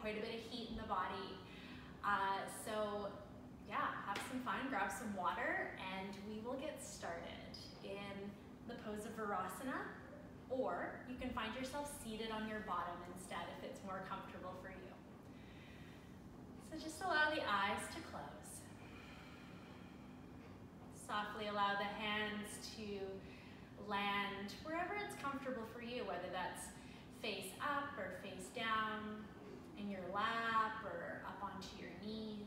quite a bit of heat in the body. So yeah, have some fun, grab some water, and we will get started in the pose of Virasana, or you can find yourself seated on your bottom instead if it's more comfortable for you. So just allow the eyes to close. Softly allow the hands to land wherever it's comfortable for you, whether that's face up or face down, in your lap or up onto your knees.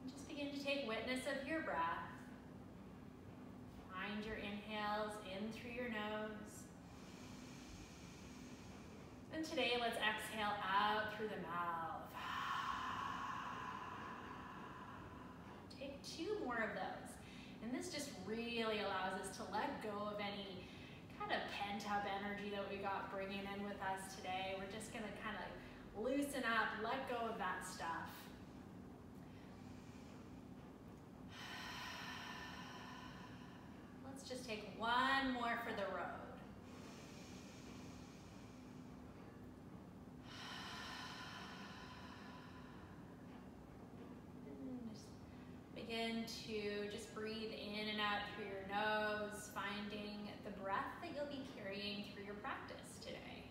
And just begin to take witness of your breath. Find your inhales in through your nose. And today, let's exhale out through the mouth. Take 2 more of those. And this just really allows us to let go of any kind of pent-up energy that we got bringing in with us today. We're just gonna kind of loosen up, let go of that stuff. Let's just take 1 more for the road. Begin to just breathe in and out through your nose, finding the breath that you'll be carrying through your practice today.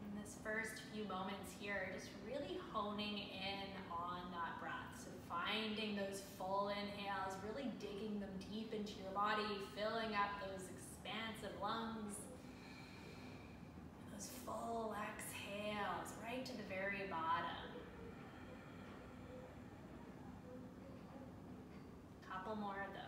In this first few moments here, just really honing in on that breath. So finding those full inhales, really digging them deep into your body, filling up those expansive lungs. Those full exhales right to the very bottom. A couple more of those.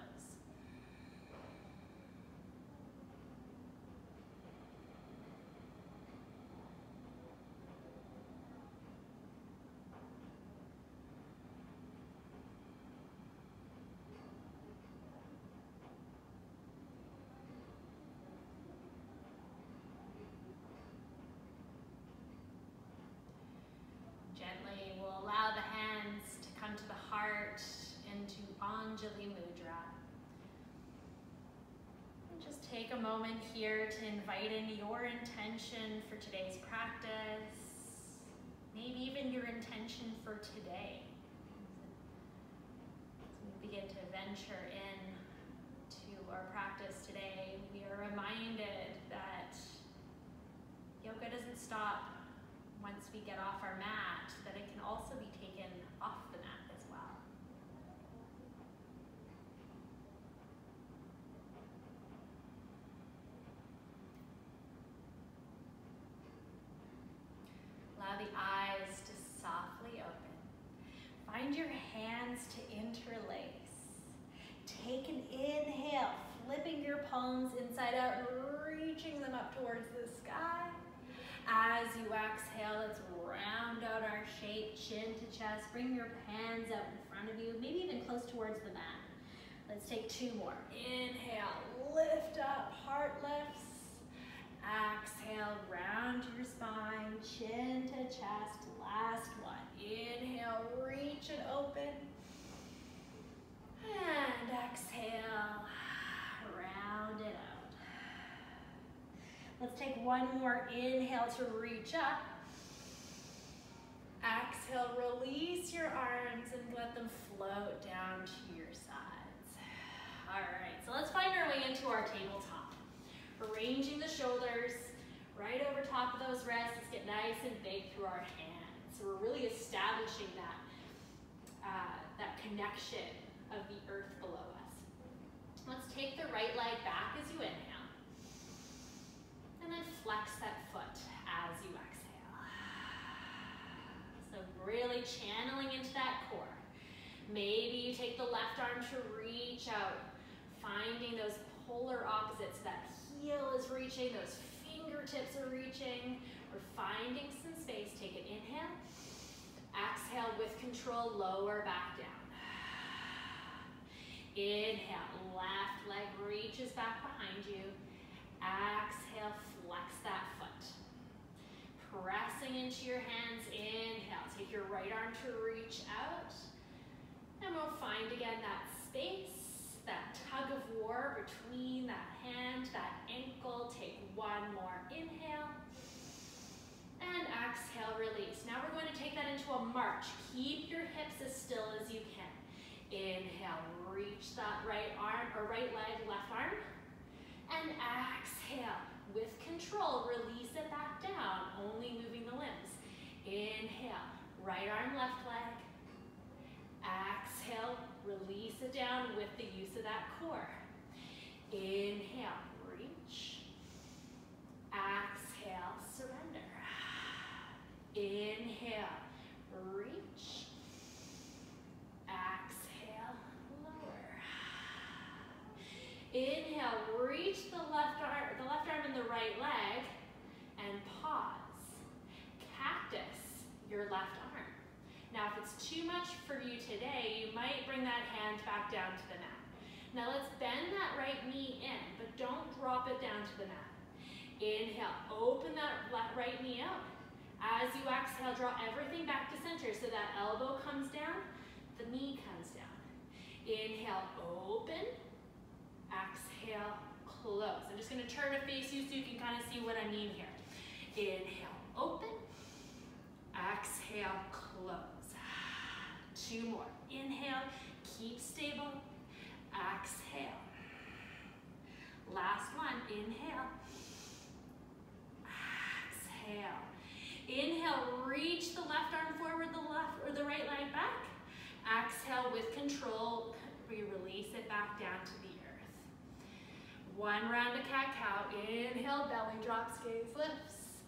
Gently, we'll allow the hands to come to the heart into Anjali Mudra. And just take a moment here to invite in your intention for today's practice, maybe even your intention for today. As we begin to venture in to our practice today, we are reminded that yoga doesn't stop once we get off our mat, that it can also be taken off the mat as well. Allow the eyes to softly open. Find your hands to interlace. Take an inhale, flipping your palms inside out and reaching them up towards the sky. As you exhale, let's round out our shape, chin to chest. Bring your hands out in front of you, maybe even close towards the mat. Let's take 2 more. Inhale, lift up, heart lifts. Exhale, round your spine, chin to chest. Last one. Inhale, reach it open. And exhale, round it out. Let's take 1 more inhale to reach up. Exhale, release your arms and let them float down to your sides. All right, so let's find our way into our tabletop. Arranging the shoulders right over top of those wrists. Let's get nice and big through our hands. So we're really establishing that connection of the earth below us. Let's take the right leg back as you inhale. And then flex that foot as you exhale. So really channeling into that core. Maybe you take the left arm to reach out, finding those polar opposites. That heel is reaching, those fingertips are reaching. We're finding some space. Take an inhale. Exhale with control, lower back down. Inhale, left leg reaches back behind you. Exhale, flex that foot. Pressing into your hands. Inhale, take your right arm to reach out. And we'll find again that space, that tug of war between that hand, that ankle. Take one more inhale. And exhale, release. Now we're going to take that into a march. Keep your hips as still as you can. Inhale, reach that right arm or right leg, left arm. And exhale, with control, release it back down, only moving the limbs. Inhale, right arm, left leg. Exhale, release it down with the use of that core. Inhale, reach. Exhale, surrender. Inhale, reach. Exhale, lower. Inhale, reach the left arm and the right leg, and pause. Cactus your left arm. Now, if it's too much for you today, you might bring that hand back down to the mat. Now let's bend that right knee in, but don't drop it down to the mat. Inhale, open that right knee out. As you exhale, draw everything back to center so that elbow comes down, the knee comes down. Inhale, open. Exhale, close. I'm just going to turn to face you so you can kind of see what I mean here. Inhale, open. Exhale, close. 2 more. Inhale, keep stable. Exhale. Last one. Inhale. Exhale. Inhale, reach the left arm forward, the right leg back. Exhale, with control, we release it back down to the earth. 1 round of cat-cow. Inhale, belly drops, gaze lifts.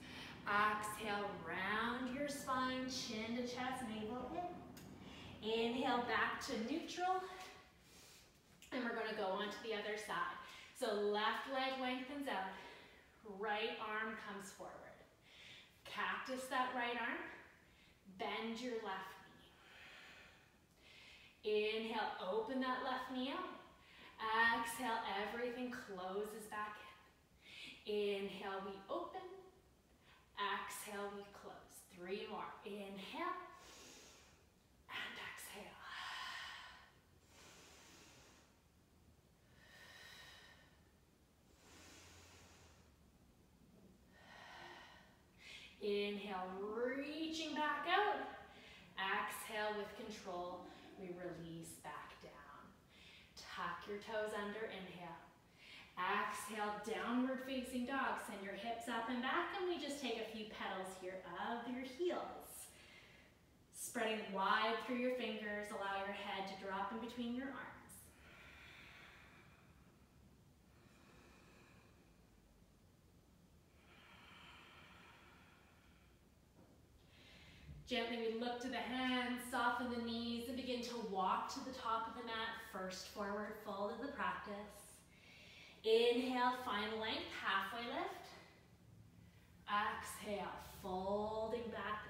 Exhale, round your spine, chin to chest, navel in. Inhale, back to neutral. And we're gonna go on to the other side. So left leg lengthens out, right arm comes forward. Cactus that right arm, bend your left knee. Inhale, open that left knee out. Exhale, everything closes back in. Inhale, we open. Exhale, we close. 3 more. Inhale. And exhale. Inhale, reaching back out. Exhale, with control, we release back down. Tuck your toes under, inhale. Exhale, downward facing dog. Send your hips up and back, and we just take a few petals here of your heels. Spreading wide through your fingers, allow your head to drop in between your arms. Gently we look to the hands, soften the knees, and begin to walk to the top of the mat. First forward fold of the practice. Inhale, find length, halfway lift. Exhale, folding back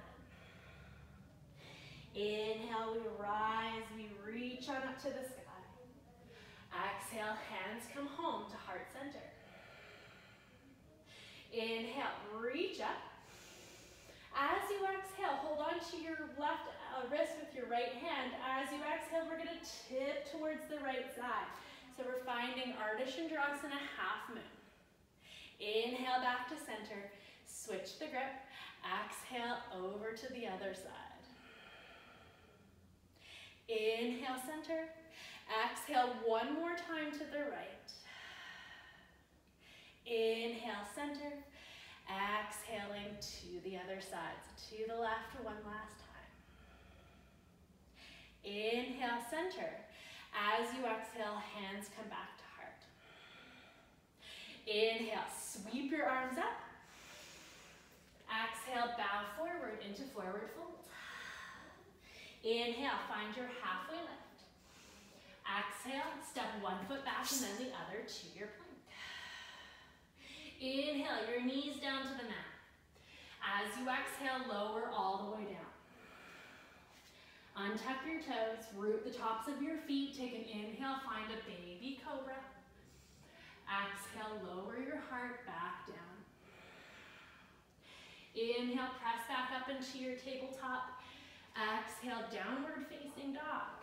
in. Inhale, we rise, we reach on up to the sky. Exhale, hands come home to heart center. Inhale, reach up. As you exhale, hold on to your left wrist with your right hand. As you exhale, we're going to tip towards the right side. So we're finding Ardha Chandrasana, half moon. Inhale, back to center. Switch the grip. Exhale, over to the other side. Inhale, center. Exhale, 1 more time to the right. Inhale, center. Exhaling to the other side. So to the left 1 last time. Inhale, center. As you exhale, hands come back to heart. Inhale, sweep your arms up. Exhale, bow forward into forward fold. Inhale, find your halfway lift. Exhale, step 1 foot back and then the other to your plank. Inhale, your knees down to the mat. As you exhale, lower all the way down. Untuck your toes, root the tops of your feet. Take an inhale, find a baby cobra. Exhale, lower your heart back down. Inhale, press back up into your tabletop. Exhale, downward facing dog.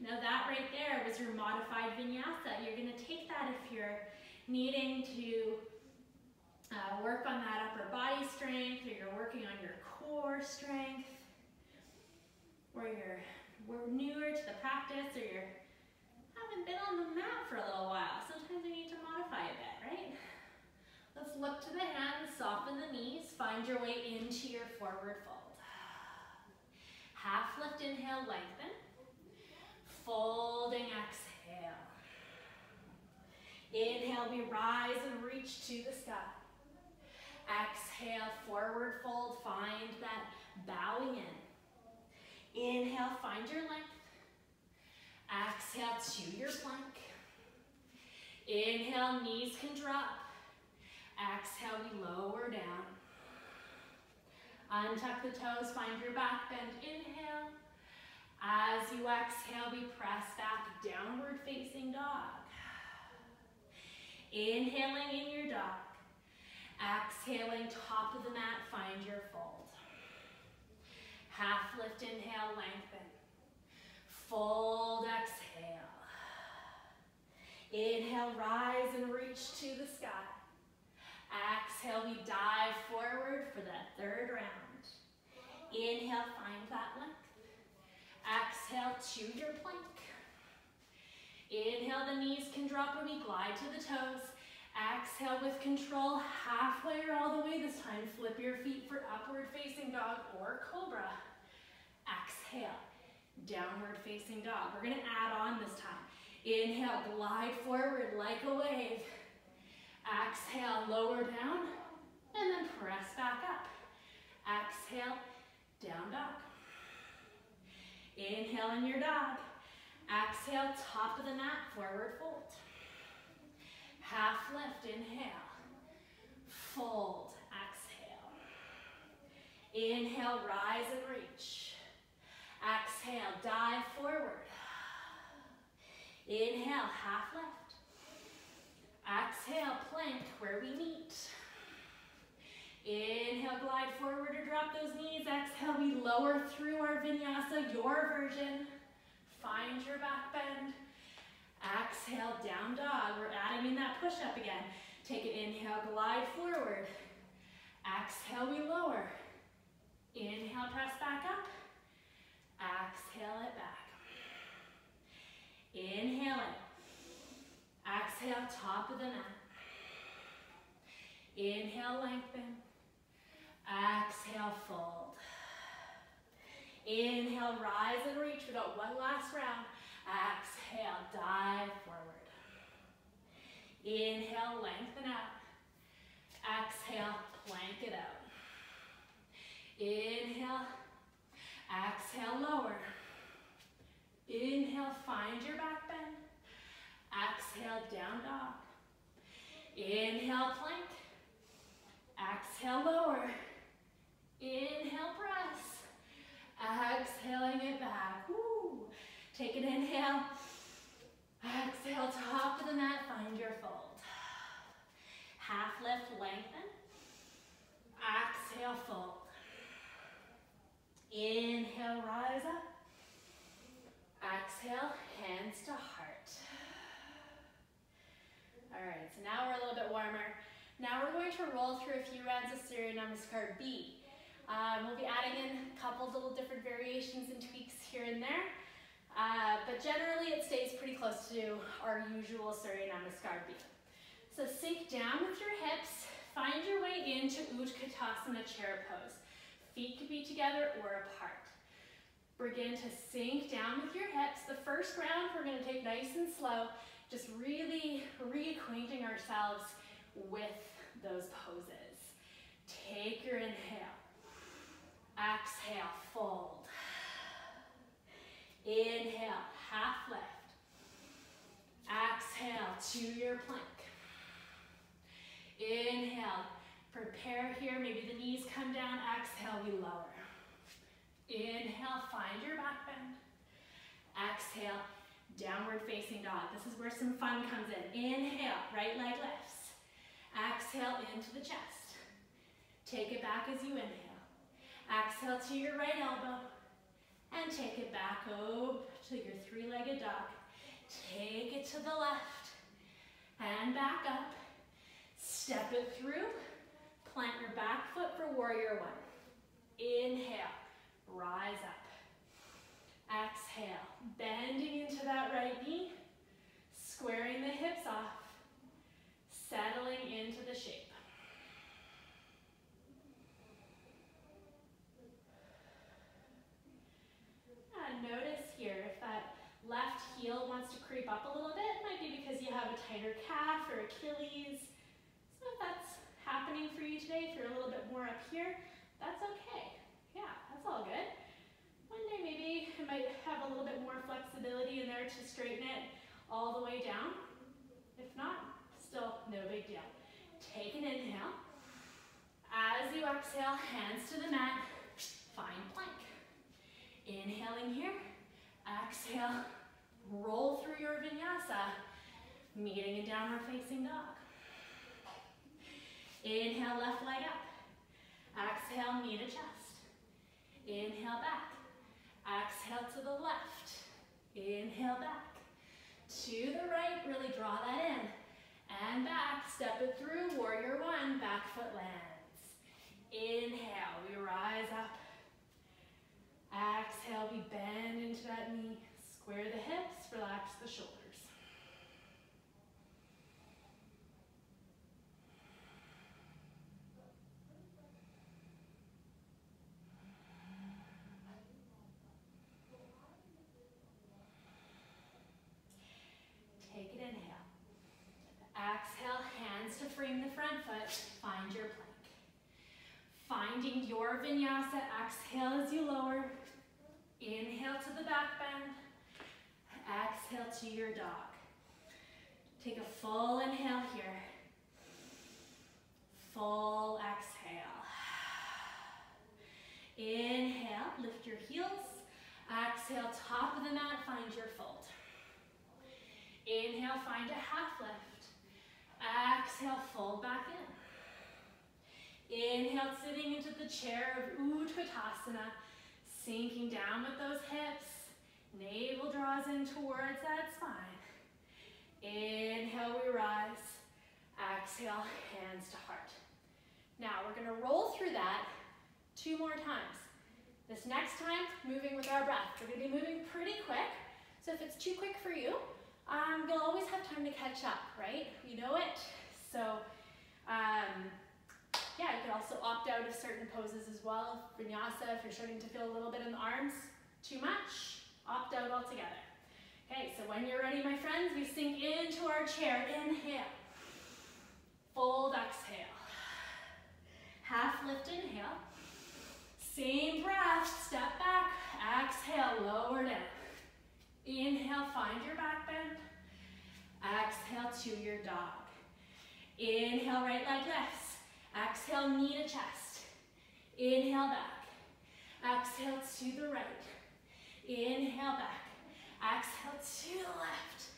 Now that right there was your modified vinyasa. You're gonna take that if you're needing to work on that upper body strength, or you're working on your core strength, or we're newer to the practice, or you haven't been on the mat for a little while. Sometimes we need to modify a bit, right? Let's look to the hands, soften the knees, find your way into your forward fold. Half lift, inhale, lengthen. Folding, exhale. Inhale, we rise and reach to the sky. Exhale, forward fold, find that bowing in. Inhale, find your length. Exhale to your plank. Inhale, knees can drop. Exhale, we lower down. Untuck the toes, find your back bend. Inhale. As you exhale, we press back, downward facing dog. Inhaling in your dog. Exhaling, top of the mat, find your fold. Half lift, inhale, lengthen. Fold, exhale. Inhale, rise and reach to the sky. Exhale, we dive forward for that third round. Inhale, find that length. Exhale to your plank. Inhale, the knees can drop and we glide to the toes. Exhale with control, halfway or all the way this time. Flip your feet for upward facing dog or cobra. Exhale, downward facing dog. We're gonna add on this time. Inhale, glide forward like a wave. Exhale, lower down, and then press back up. Exhale, down dog. Inhale in your dog. Exhale, top of the mat, forward fold. Half lift, inhale. Fold, exhale. Inhale, rise and reach. Exhale, dive forward. Inhale, half lift. Exhale, plank where we meet. Inhale, glide forward or drop those knees. Exhale, we lower through our vinyasa, your version. Find your back bend. Exhale, down dog. We're adding in that push up again. Take an inhale, glide forward. Exhale, we lower. Inhale, press back up. Exhale it back. Inhale it. Exhale, top of the mat. Inhale, lengthen. Exhale, fold. Inhale, rise and reach. We got one last round. Exhale, dive forward. Inhale, lengthen out. Exhale, plank it out. Inhale, exhale, lower. Inhale, find your back bend. Exhale, down dog. Inhale, plank. Exhale, lower. Inhale, press. Exhaling it back. Woo. Take an inhale. Exhale, top of the mat, find your fold. Half lift, lengthen. Exhale, fold. Inhale, rise up. Exhale, hands to heart. All right, so now we're a little bit warmer. Now we're going to roll through a few rounds of Surya Namaskar B. We'll be adding in a couple little different variations and tweaks here and there. But generally it stays pretty close to our usual Surya Namaskar B. So sink down with your hips, find your way into Utkatasana chair pose. Feet could be together or apart. Begin to sink down with your hips. The first round we're going to take nice and slow, just really reacquainting ourselves with those poses. Take your inhale. Exhale, fold. Inhale, half lift. Exhale to your plank. Inhale, prepare here, maybe the knees come down. Exhale, we lower. Inhale, find your back bend. Exhale, downward facing dog. This is where some fun comes in. Inhale, right leg lifts. Exhale into the chest. Take it back as you inhale. Exhale to your right elbow. And take it back over to your three-legged dog. Take it to the left. And back up. Step it through. Plant your back foot for warrior one. Inhale. Rise up. Exhale. Bending into that right knee. Squaring the hips off. Settling into the shape. And notice here if that left heel wants to creep up a little bit, it might be because you have a tighter calf or Achilles. So if that's happening for you today, if you're a little bit more up here, that's okay. Yeah, that's all good. One day maybe it might have a little bit more flexibility in there to straighten it all the way down. If not, still no big deal. Take an inhale. As you exhale, hands to the mat, find plank. Inhaling here, exhale, roll through your vinyasa, meeting in downward facing dog. Inhale, left leg up. Exhale, knee to chest. Inhale back. Exhale to the left. Inhale back. To the right, really draw that in. And back, step it through, warrior one, back foot lands. Inhale, we rise up. Exhale, we bend into that knee. Square the hips, relax the shoulders. Take an inhale. Exhale, hands to frame the front foot. Find your plank. Finding your vinyasa, exhale as you lower. Inhale to the back bend. Exhale to your dog. Take a full inhale here. Full exhale. Inhale, lift your heels. Exhale, top of the mat, find your fold. Inhale, find a half lift. Exhale, fold back in. Inhale, sitting into the chair of Utkatasana, sinking down with those hips. Navel draws in towards that spine. Inhale, we rise. Exhale, hands to heart. Now, we're going to roll through that 2 more times. This next time, moving with our breath. We're going to be moving pretty quick, so if it's too quick for you, you'll always have time to catch up, right? You know it. So, yeah, you could also opt out of certain poses as well. Vinyasa, if you're starting to feel a little bit in the arms, too much, opt out altogether. Okay, so when you're ready, my friends, we sink into our chair. Inhale. Fold, exhale. Half lift, inhale. Same breath, step back, exhale, lower down. Inhale, find your back bend. Exhale to your dog. Inhale, right leg lifts. Exhale, knee to chest. Inhale, back. Exhale to the right. Inhale, back. Exhale to the left.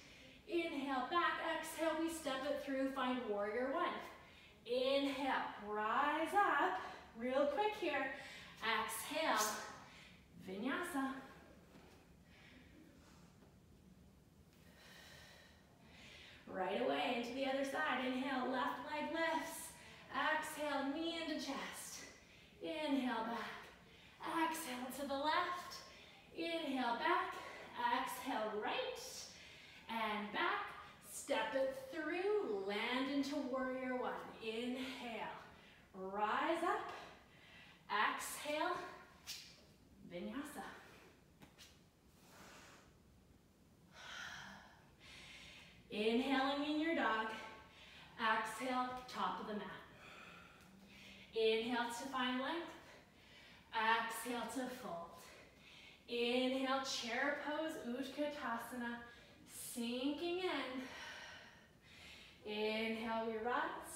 Inhale, back. Exhale, we step it through, find warrior one. Inhale, rise up. Real quick here. Exhale, vinyasa. Right away into the other side. Inhale, left leg lifts. Exhale, knee into chest. Inhale, back. Exhale to the left. Inhale, back. Exhale, right. And back. Step it through. Land into warrior one. Inhale. Rise up. Exhale. Vinyasa. Inhaling in your dog. Exhale, top of the mat. Inhale to find length. Exhale to fold. Inhale, chair pose, Utkatasana, sinking in. Inhale, we rise.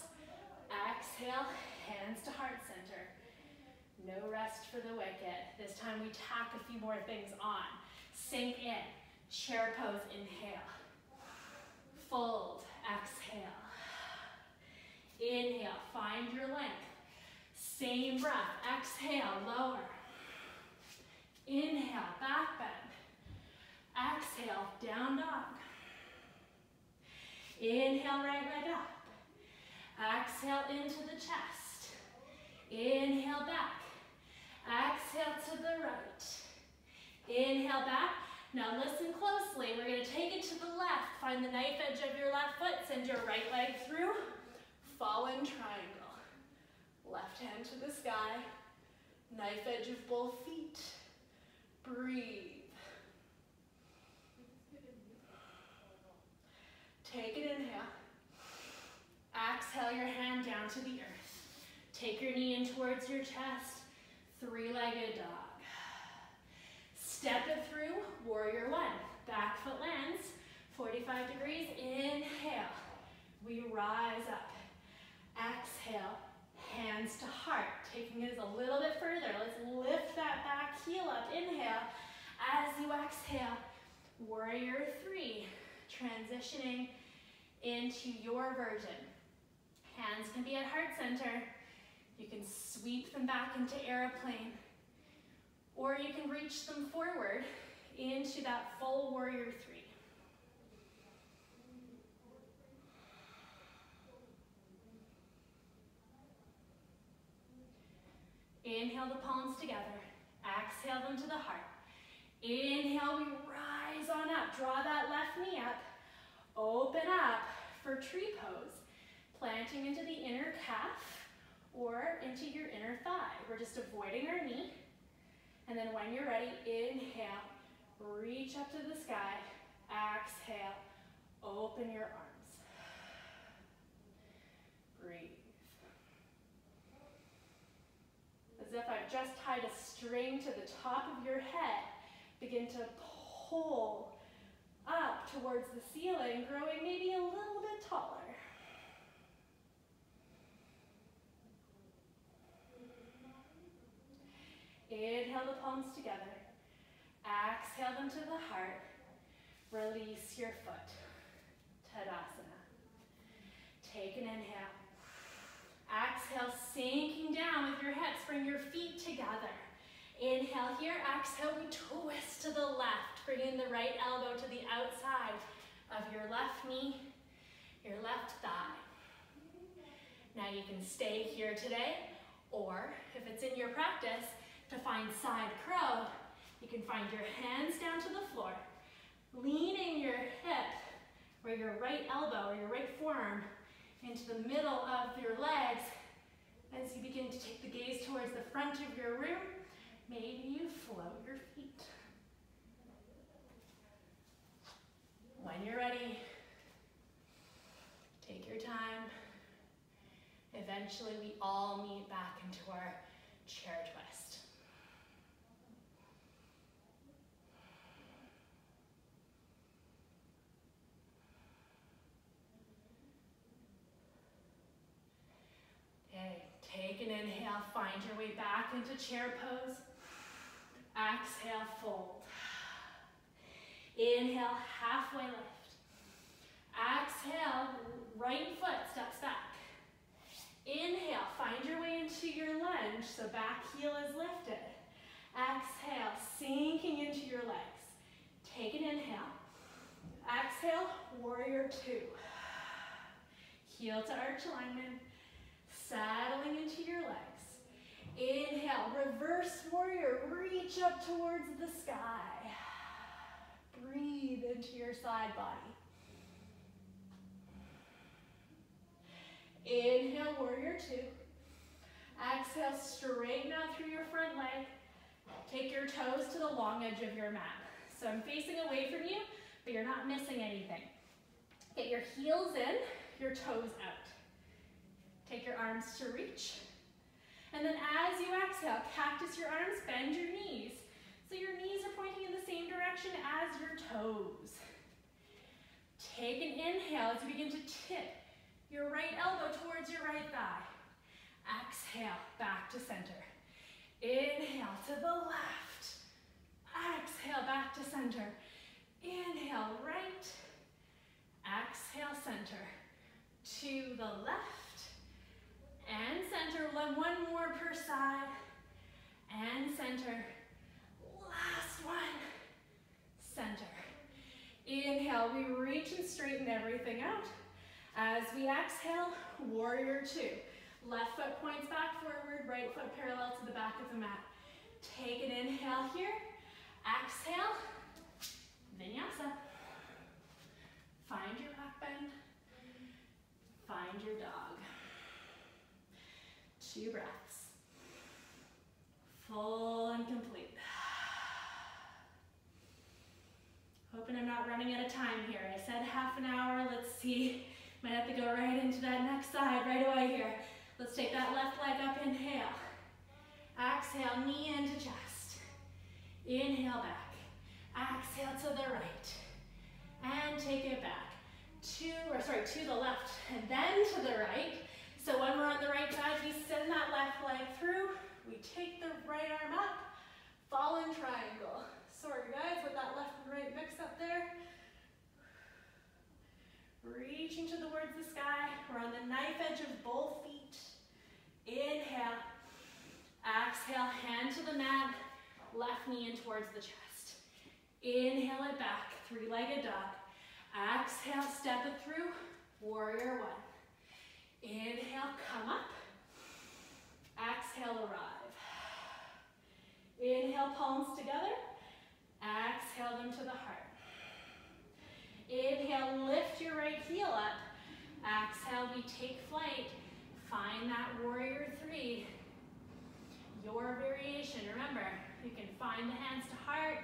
Exhale, hands to heart center. No rest for the wicked. This time we tack a few more things on. Sink in, chair pose, inhale. Fold, exhale. Inhale, find your length. Same breath. Exhale, lower. Inhale, back bend. Exhale, down dog. Inhale, right leg up. Exhale into the chest. Inhale, back. Exhale to the right. Inhale, back. Now listen closely. We're going to take it to the left. Find the knife edge of your left foot. Send your right leg through. Fallen triangle. Left hand to the sky. Knife edge of both feet. Breathe. Take an inhale. Exhale your hand down to the earth. Take your knee in towards your chest. Three-legged dog. Step it through, warrior one. Back foot lands, 45 degrees. Inhale. We rise up. Exhale, hands to heart. Taking it a little bit further. Let's lift that back heel up. Inhale. As you exhale, warrior three. Transitioning into your version. Hands can be at heart center. You can sweep them back into airplane. Or you can reach them forward into that full warrior three. Inhale the palms together. Exhale them to the heart. Inhale, we rise on up. Draw that left knee up. Open up for tree pose. Planting into the inner calf or into your inner thigh. We're just avoiding our knee. And then when you're ready, inhale, reach up to the sky. Exhale, open your arms. Breathe. As if I've just tied a string to the top of your head. Begin to pull up towards the ceiling, growing maybe a little bit taller. Inhale the palms together. Exhale them to the heart. Release your foot. Tadasana. Take an inhale. Exhale, sinking down with your hips. Bring your feet together. Inhale here. Exhale, we twist to the left. Bringing the right elbow to the outside of your left knee, your left thigh. Now you can stay here today, or if it's in your practice, to find side crow, you can find your hands down to the floor, leaning your hip or your right elbow or your right forearm into the middle of your legs as you begin to take the gaze towards the front of your room. Maybe you float your feet. When you're ready, take your time. Eventually, we all meet back into our chair twist. Okay, take an inhale, find your way back into chair pose. Exhale, fold. Inhale, halfway lift. Exhale, right foot steps back. Inhale, find your way into your lunge, so back heel is lifted. Exhale, sinking into your legs. Take an inhale. Exhale, warrior two. Heel to arch alignment, settling into your legs. Inhale, reverse warrior, reach up towards the sky. Breathe into your side body. Inhale, warrior two. Exhale, straighten out through your front leg. Take your toes to the long edge of your mat. So I'm facing away from you, but you're not missing anything. Get your heels in, your toes out. Take your arms to reach. And then as you exhale, cactus your arms, bend your knees. So your knees are pointing in the same direction as your toes. Take an inhale as you begin to tip your right elbow towards your right thigh. Exhale, back to center. Inhale to the left. Exhale, back to center. Inhale, right. Exhale, center. To the left. and center. One more per side, and center. Last one, center. Inhale, we reach and straighten everything out. As we exhale, warrior two. Left foot points back forward, right foot parallel to the back of the mat. Take an inhale here. Exhale, vinyasa. Find your back bend. Find your dog. 2 breaths. Full and complete. Hoping I'm not running out of time here. I said half an hour. Let's see. Might have to go right into that next side right away here. Let's take that left leg up. Inhale. Exhale, knee into chest. Inhale back. Exhale to the right. And take it back. To the left and then to the right. So when we're on the right side, we send that left leg through. We take the right arm up. Fallen triangle. Sorry guys, with that left and right mix up there. Reaching towards the sky. We're on the knife edge of both feet. Inhale. Exhale, hand to the mat. Left knee in towards the chest. Inhale it back, 3-legged dog. Exhale, step it through, warrior one. Inhale, come up. Exhale, arrive. Inhale, palms together. Exhale them to the heart. Inhale, lift your right heel up. Exhale, we take flight. Find that warrior three. Your variation, remember, you can find the hands to heart.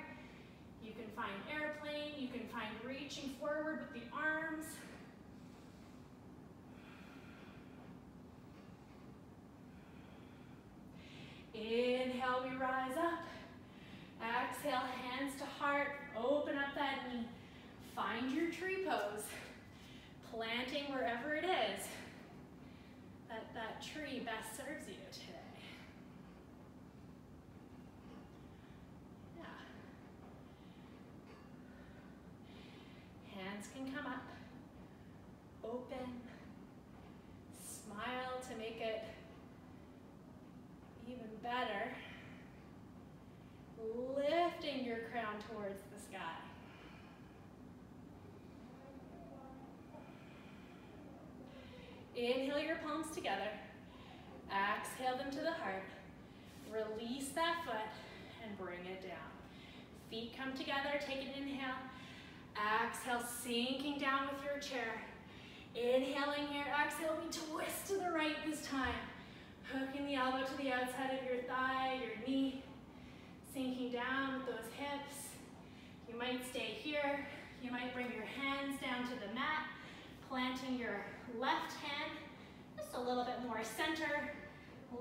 You can find airplane. You can find reaching forward with the arms. Inhale, we rise up. Exhale, hands to heart. Open up that knee. Find your tree pose. Planting wherever it is that tree best serves you today. Hands can come up, open, smile to make it even better. Lifting your crown towards the sky. Inhale your palms together. Exhale them to the heart. Release that foot and bring it down. Feet come together, take an inhale. Exhale, sinking down with your chair. Inhaling here, exhale, we twist to the right this time. Hooking the elbow to the outside of your thigh, your knee. Sinking down with those hips. You might stay here. You might bring your hands down to the mat. Planting your left hand just a little bit more center.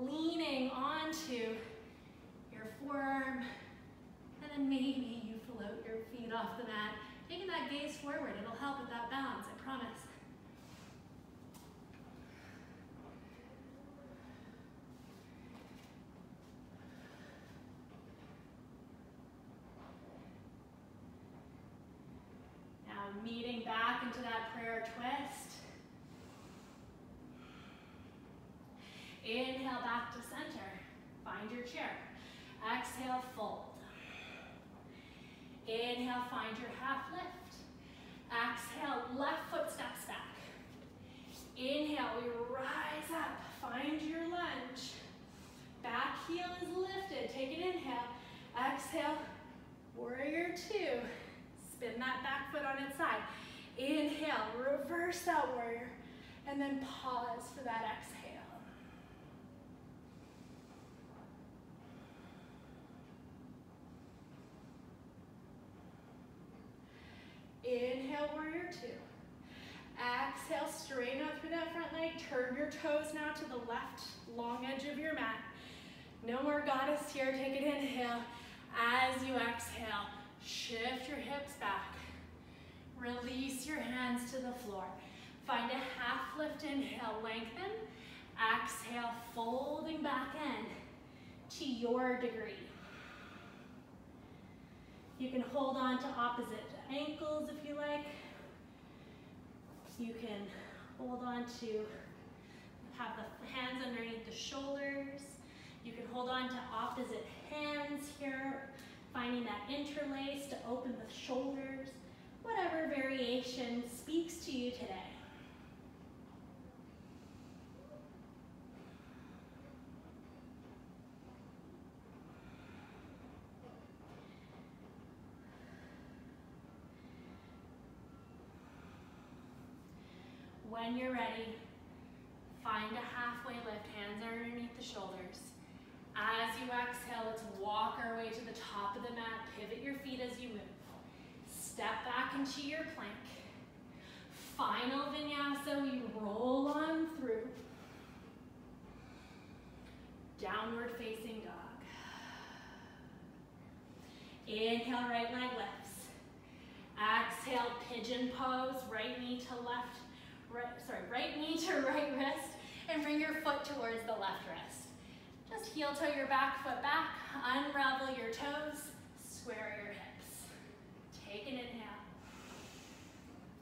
Leaning onto your forearm. And then maybe you float your feet off the mat. Taking that gaze forward, it'll help with that balance, I promise. Now meeting back into that prayer twist. Inhale back to center. Find your chair. Exhale, fold. Inhale, find your half lift. Exhale, left foot steps back. Inhale, we rise up. Find your lunge. Back heel is lifted. Take an inhale. Exhale, warrior two. Spin that back foot on its side. Inhale, reverse that warrior. And then pause for that exhale. Inhale, warrior two. Exhale, straighten out through that front leg. Turn your toes now to the left long edge of your mat. No more goddess here. Take an inhale. As you exhale, shift your hips back. Release your hands to the floor. Find a half lift. Inhale, lengthen. Exhale, folding back in to your degree. You can hold on to opposite ankles if you like. You can hold on to have the hands underneath the shoulders. You can hold on to opposite hands here, finding that interlace to open the shoulders. Whatever variation speaks to you today. When you're ready, find a halfway lift, hands are underneath the shoulders. As you exhale, let's walk our way to the top of the mat, pivot your feet as you move. Step back into your plank. Final vinyasa, we roll on through. Downward facing dog. Inhale, right leg lifts. Exhale, pigeon pose, right knee to left, right knee to right wrist, and bring your foot towards the left wrist. Just heel toe your back foot back, unravel your toes, square your hips. Take an inhale.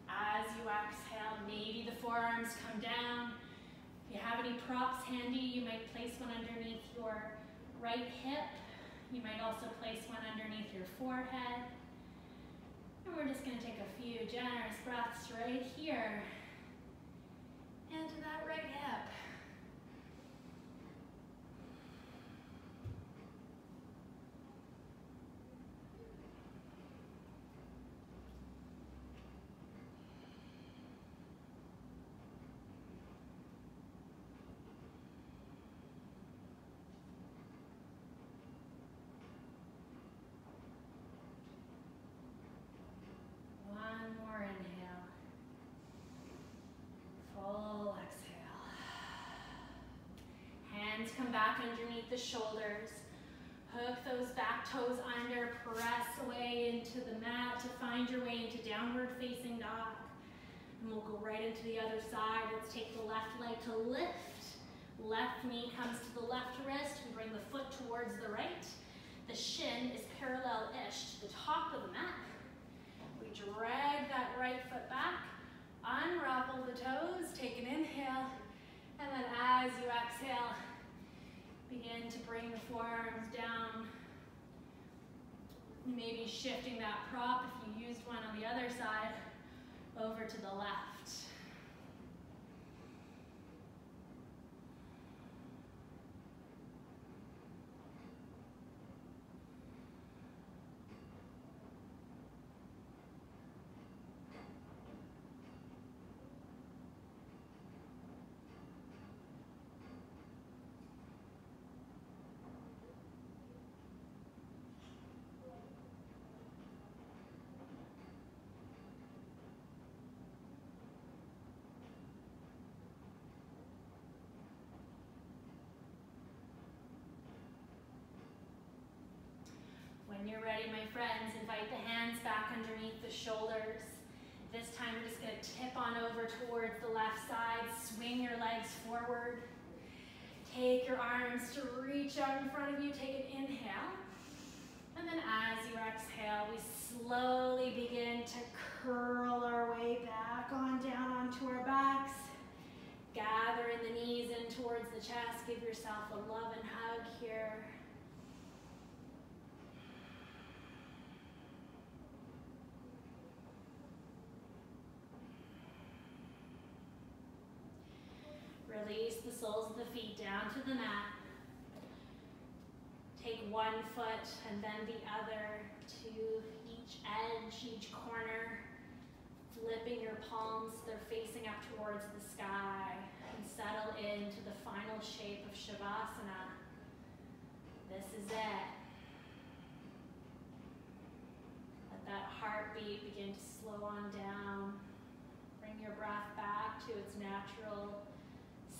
As you exhale, maybe the forearms come down. If you have any props handy, you might place one underneath your right hip. You might also place one underneath your forehead. And we're just going to take a few generous breaths right here into that right hip. One more inhale. Full exhale. Hands come back underneath the shoulders. Hook those back toes under, press away into the mat to find your way into downward facing dog. And we'll go right into the other side. Let's take the left leg to lift. Left knee comes to the left wrist. We bring the foot towards the right. The shin is parallel-ish to the top of the mat. We drag that right foot back, unravel the toes, take an inhale, and then as you exhale, begin to bring the forearms down. Maybe shifting that prop, if you used one on the other side, over to the left. When you're ready, my friends, invite the hands back underneath the shoulders. This time we're just going to tip on over towards the left side. Swing your legs forward. Take your arms to reach out in front of you. Take an inhale. And then as you exhale, we slowly begin to curl our way back on down onto our backs. Gathering the knees in towards the chest. Give yourself a love and hug here. Release the soles of the feet down to the mat. Take one foot and then the other to each edge, each corner. Flipping your palms, they're facing up towards the sky. And settle into the final shape of Shavasana. This is it. Let that heartbeat begin to slow on down. Bring your breath back to its natural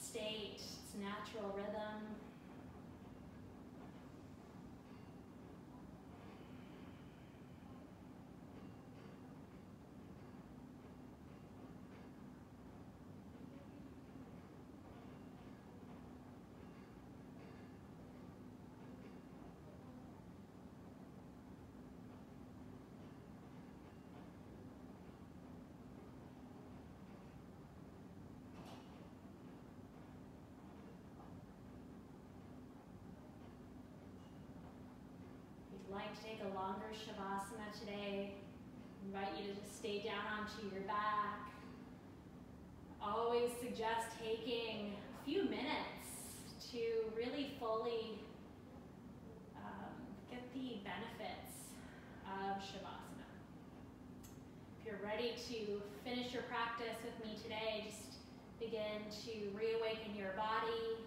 state, its natural rhythm. you'd like to take a longer Shavasana today, I invite you to just stay down onto your back. Always suggest taking a few minutes to really fully get the benefits of Shavasana. If you're ready to finish your practice with me today, just begin to reawaken your body.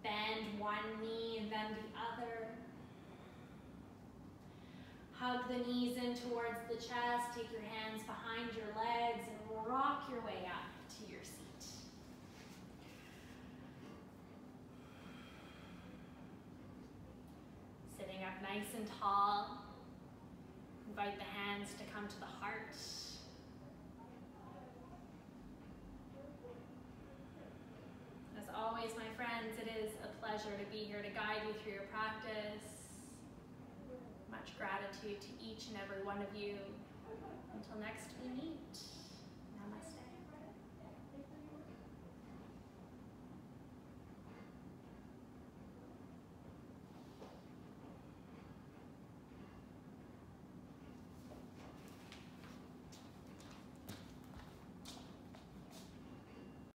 Bend one knee and then the other. Hug the knees in towards the chest. Take your hands behind your legs and rock your way up to your seat. Sitting up nice and tall. Invite the hands to come to the heart. As always, my friends, it is a pleasure to be here to guide you through your practice. Much gratitude to each and every one of you. Until next we meet, namaste.